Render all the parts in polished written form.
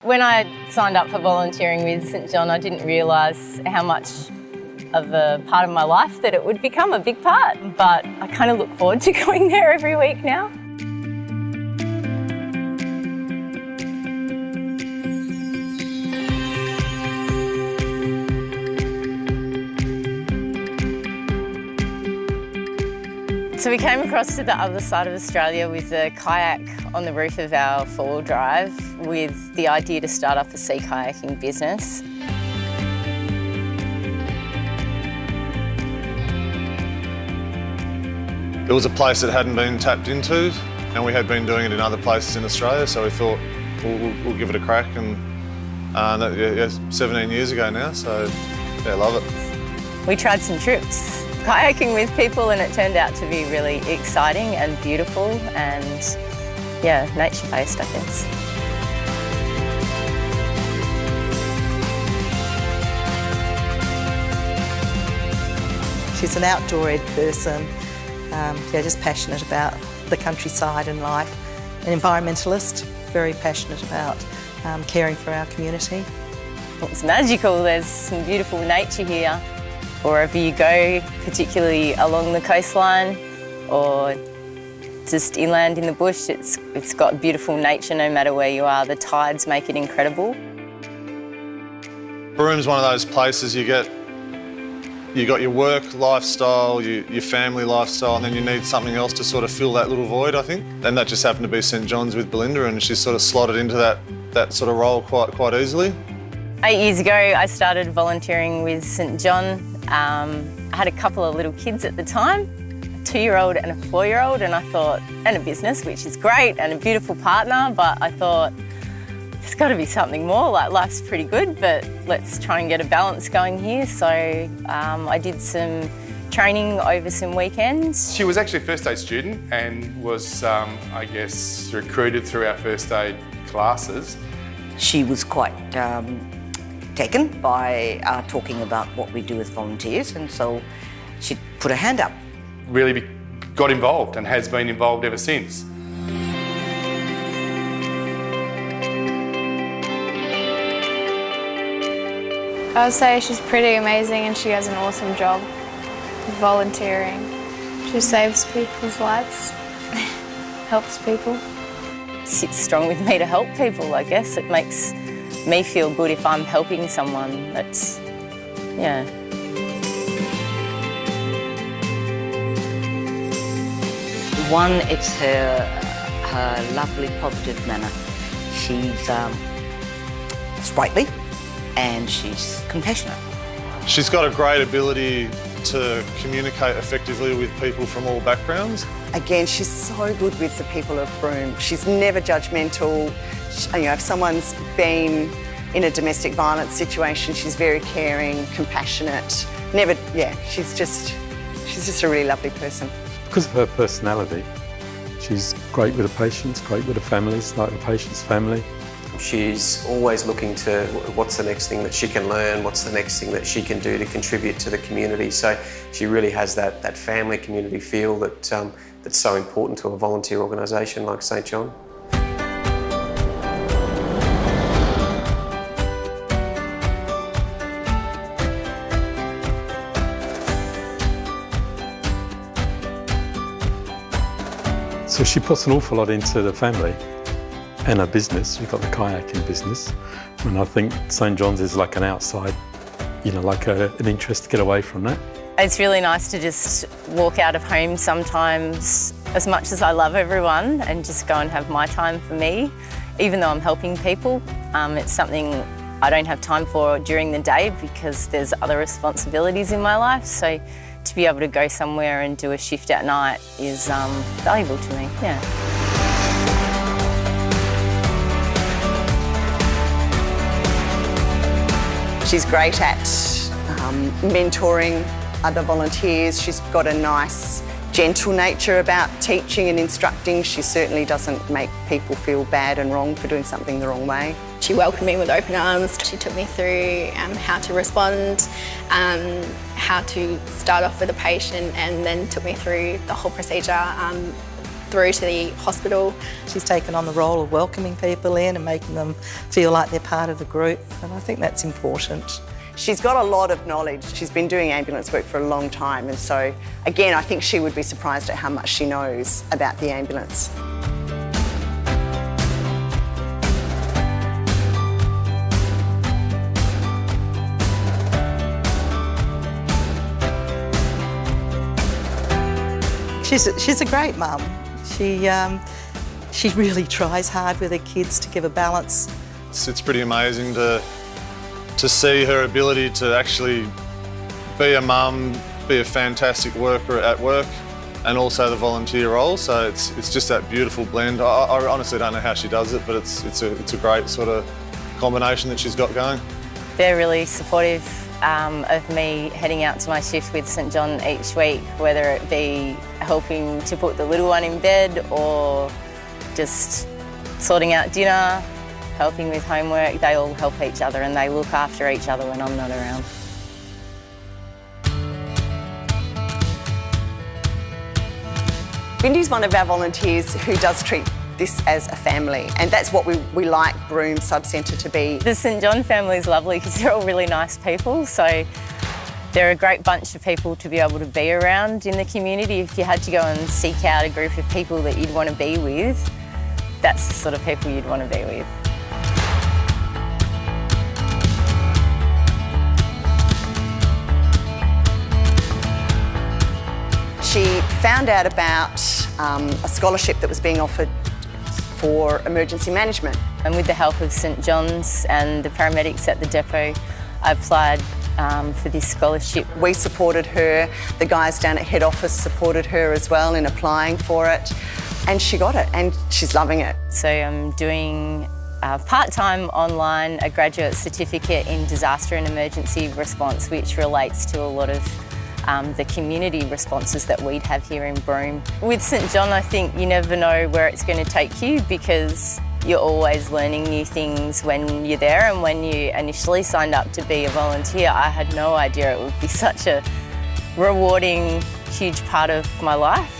When I signed up for volunteering with St John, I didn't realise how much of a part of my life that it would become a big part, but I kind of look forward to going there every week now. So we came across to the other side of Australia with a kayak on the roof of our four-wheel drive with the idea to start up a sea kayaking business. It was a place that hadn't been tapped into, and we had been doing it in other places in Australia, so we thought we'll give it a crack, and 17 years ago now, so yeah, love it. We tried some trips kayaking with people, and it turned out to be really exciting and beautiful and, yeah, nature-based, I guess. She's an outdoor person, just passionate about the countryside and life. An environmentalist, very passionate about caring for our community. It's magical. There's some beautiful nature here. Wherever you go, particularly along the coastline or just inland in the bush, it's got beautiful nature no matter where you are. The tides make it incredible. Broome's one of those places you got your work lifestyle, your family lifestyle, and then you need something else to sort of fill that little void, I think. And that just happened to be St John's with Belinda, and she's sort of slotted into that sort of role quite easily. 8 years ago, I started volunteering with St John. I had a couple of little kids at the time, a 2-year-old and a 4-year-old, and I thought, and a business, which is great, and a beautiful partner, but I thought, there's got to be something more. Like, life's pretty good, but let's try and get a balance going here. So I did some training over some weekends. She was actually a first aid student and was, I guess, recruited through our first aid classes. She was quite taken by talking about what we do with volunteers, and so she put her hand up. Really got involved and has been involved ever since. I would say she's pretty amazing and she has an awesome job volunteering. She saves people's lives, helps people. Sits strong with me to help people, I guess. It makes me feel good if I'm helping someone. That's, yeah. One, it's her lovely, positive manner. She's sprightly and she's compassionate. She's got a great ability to communicate effectively with people from all backgrounds. Again, she's so good with the people of Broome. She's never judgmental. If someone's been in a domestic violence situation, she's very caring, compassionate. She's just a really lovely person. Because of her personality, she's great with her patients, great with her families, like the patient's family. She's always looking to what's the next thing that she can learn, what's the next thing that she can do to contribute to the community. So she really has that family community feel that's so important to a volunteer organisation like St John. So she puts an awful lot into the family and her business. We've got the kayaking business, and I think St John's is like an outside, like an interest to get away from that. It's really nice to just walk out of home sometimes, as much as I love everyone, and just go and have my time for me. Even though I'm helping people, it's something I don't have time for during the day because there's other responsibilities in my life. So to be able to go somewhere and do a shift at night is valuable to me, yeah. She's great at mentoring other volunteers. She's got a nice, gentle nature about teaching and instructing. She certainly doesn't make people feel bad and wrong for doing something the wrong way. She welcomed me with open arms. She took me through how to respond, how to start off with a patient, and then took me through the whole procedure through to the hospital. She's taken on the role of welcoming people in and making them feel like they're part of the group, and I think that's important. She's got a lot of knowledge. She's been doing ambulance work for a long time, and so, again, I think she would be surprised at how much she knows about the ambulance. She's a great mum. She really tries hard with her kids to give a balance. It's pretty amazing to see her ability to actually be a mum, be a fantastic worker at work, and also the volunteer role. So it's just that beautiful blend. I honestly don't know how she does it, but it's a great sort of combination that she's got going. They're really supportive of me heading out to my shift with St John each week, whether it be helping to put the little one in bed or just sorting out dinner, helping with homework. They all help each other and they look after each other when I'm not around. Bindy's one of our volunteers who does treat this as a family, and that's what we like Broome Sub-Centre to be. The St John family is lovely because they're all really nice people, so they're a great bunch of people to be able to be around in the community. If you had to go and seek out a group of people that you'd want to be with, that's the sort of people you'd want to be with. She found out about a scholarship that was being offered for emergency management. And with the help of St John's and the paramedics at the depot, I applied for this scholarship. We supported her, the guys down at head office supported her as well in applying for it, and she got it and she's loving it. So I'm doing part-time online a graduate certificate in disaster and emergency response, which relates to a lot of the community responses that we'd have here in Broome. With St John, I think you never know where it's going to take you because you're always learning new things when you're there, and when you initially signed up to be a volunteer, I had no idea it would be such a rewarding, huge part of my life.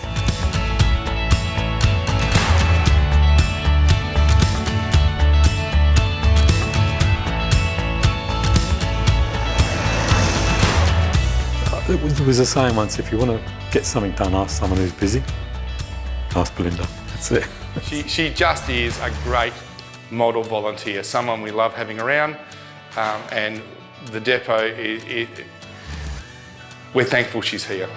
There was a saying once, if you want to get something done, ask someone who's busy. Ask Belinda, that's it. She just is a great model volunteer, someone we love having around, and the depot, we're thankful she's here.